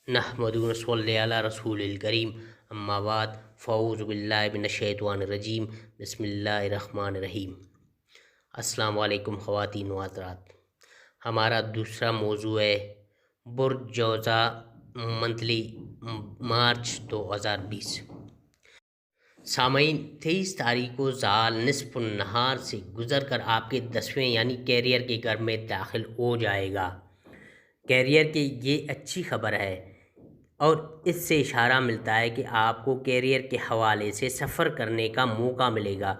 नहमदुहु व नसल्ली अला रसूलिल करीम अम्मा बाद फ़ऊज़ु बिल्लाहि मिनश शैतानिर रजीम बिस्मिल्लाहिर रहमानिर रहीम। अस्सलाम वालेकुम ख़वातीन व हज़रात। हमारा दूसरा मौजू है बुर्ज जौज़ा मंथली मार्च 2020। सामईन 23 तारीख को ज़ाल निस्फ़ नहार से गुज़र कर आपके 10वें यानी कैरियर के घर में दाखिल हो जाएगा। कैरियर की ये अच्छी खबर है और इससे इशारा मिलता है कि आपको कैरियर के हवाले से सफ़र करने का मौका मिलेगा।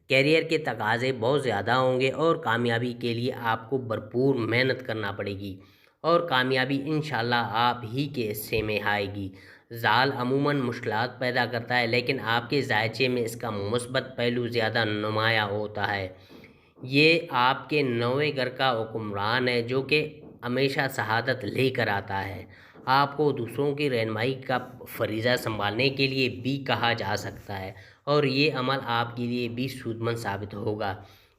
कैरियर के तकाज़े बहुत ज़्यादा होंगे और कामयाबी के लिए आपको भरपूर मेहनत करना पड़ेगी और कामयाबी इंशाल्लाह आप ही के हिस्से में आएगी। ज़ाल अमूमन मुश्किलात पैदा करता है, लेकिन आपके ज़ायचे में इसका मुस्बत पहलू ज़्यादा नुमायाँ होता है। ये आपके 9वें घर का हुक्मरान है, जो कि हमेशा शहादत लेकर आता है। आपको दूसरों की रहनुमाई का फरीज़ा संभालने के लिए भी कहा जा सकता है और ये अमल आपके लिए भी सूदमंद साबित होगा।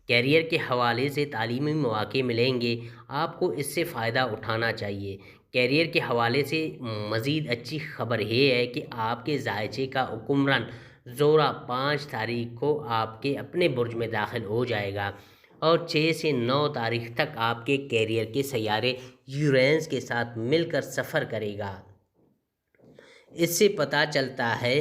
कैरियर के हवाले से तालीमी मौक़े मिलेंगे, आपको इससे फ़ायदा उठाना चाहिए। कैरियर के हवाले से मज़ीद अच्छी खबर ये है कि आपके ज़ायचे का हुक्मरान ज़ोरा 5 तारीख को आपके अपने बुर्ज में दाखिल हो जाएगा और 6 से 9 तारीख तक आपके कैरियर के सैयारे यूरेनस के साथ मिलकर सफ़र करेगा। इससे पता चलता है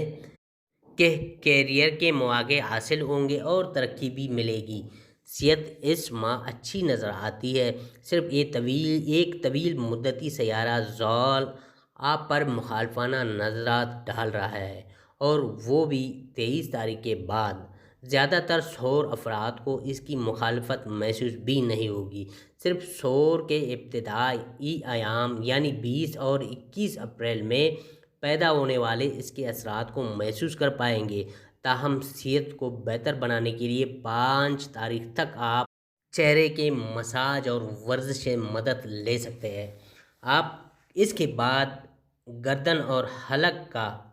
कि कैरियर के मौक़े हासिल होंगे और तरक्की भी मिलेगी। सेहत इस माह अच्छी नज़र आती है। सिर्फ एक तवील मुद्दती सैयारा ज़ाल आप पर मुखालफाना नज़रात डाल रहा है और वो भी 23 तारीख के बाद। ज़्यादातर सौर अफराद को इसकी मुखालफत महसूस भी नहीं होगी। सिर्फ सौर के इब्तिदाई अयाम यानी 20 और 21 अप्रैल में पैदा होने वाले इसके असरात को महसूस कर पाएंगे। ताहम सेहत को बेहतर बनाने के लिए 5 तारीख तक आप चेहरे के मसाज और वर्जिश से मदद ले सकते हैं। आप इसके बाद गर्दन और हलक का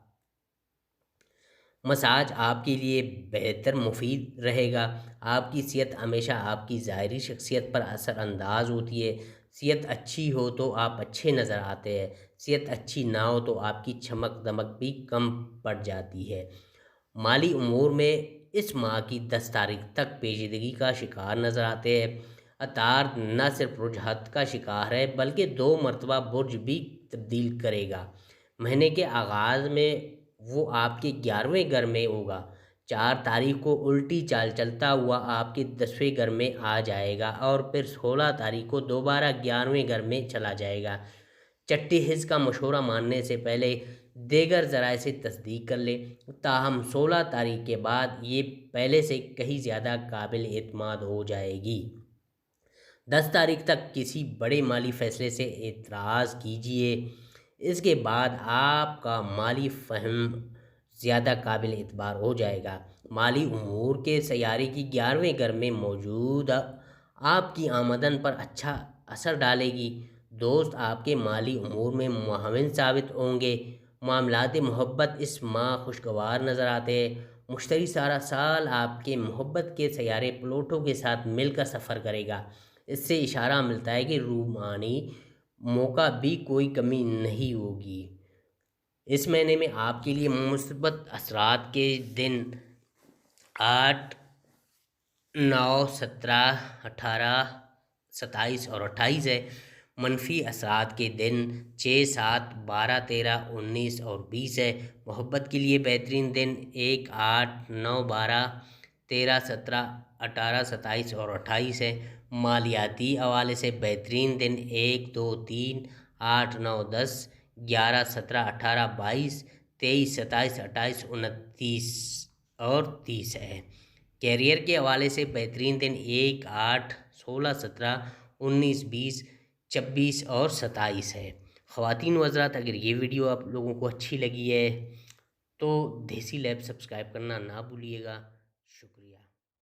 मसाज आपके लिए बेहतर मुफीद रहेगा। आपकी सेहत हमेशा आपकी ज़ाहिरी शख्सियत पर असरअंदाज होती है। सेहत अच्छी हो तो आप अच्छे नज़र आते हैं, सेहत अच्छी ना हो तो आपकी चमक दमक भी कम पड़ जाती है। माली उमूर में इस माह की 10 तारीख तक पेचीदगी का शिकार नज़र आते हैं। अतार न सिर्फ रुझात का शिकार है बल्कि 2 मरतबा बुर्ज भी तब्दील करेगा। महीने के आगाज़ में वो आपके 11वें घर में होगा। 4 तारीख को उल्टी चाल चलता हुआ आपके 10वें घर में आ जाएगा और फिर 16 तारीख को दोबारा 11वें घर में चला जाएगा। चट्टी हिस्स का मशवरा मानने से पहले देगर ज़राए से तस्दीक कर ले। ताहम 16 तारीख के बाद ये पहले से कहीं ज़्यादा काबिल एतमाद हो जाएगी। 10 तारीख तक किसी बड़े माली फ़ैसले से एतराज़ कीजिए। इसके बाद आपका माली फ़हम ज़्यादा काबिल एतबार हो जाएगा। माली उमूर के सैयारे की 11वें घर में मौजूद आपकी आमदन पर अच्छा असर डालेगी। दोस्त आपके माली उमूर में मुआविन साबित होंगे। मामलात मोहब्बत इस माह खुशगवार नज़र आते हैं। मुश्तरी सारा साल आपके मोहब्बत के सैयारे प्लूटो के साथ मिलकर सफ़र करेगा। इससे इशारा मिलता है कि रूमानी मौका भी कोई कमी नहीं होगी। इस महीने में आपके लिए मुस्बत असरात के दिन 8, 9, 17, 18, 27 और 28 है। मनफी असरात के दिन 6, 7, 12, 13, 19 और 20 है। मोहब्बत के लिए बेहतरीन दिन 1, 8, 9, 12, 13, 17, 18, 27 और 28 है। मालियाती हवाले से बेहतरीन दिन 1, 2, 3, 8, 9, 10, 11, 17, 18, 22, 23, 27, 28, 29 और 30 है। कैरियर के हवाले से बेहतरीन दिन 1, 8, 16, 17, 19, 20, 26 और 27 है। ख़वातीन व हज़रात, अगर ये वीडियो आप लोगों को अच्छी लगी है तो देसी लैब सब्सक्राइब करना ना भूलिएगा।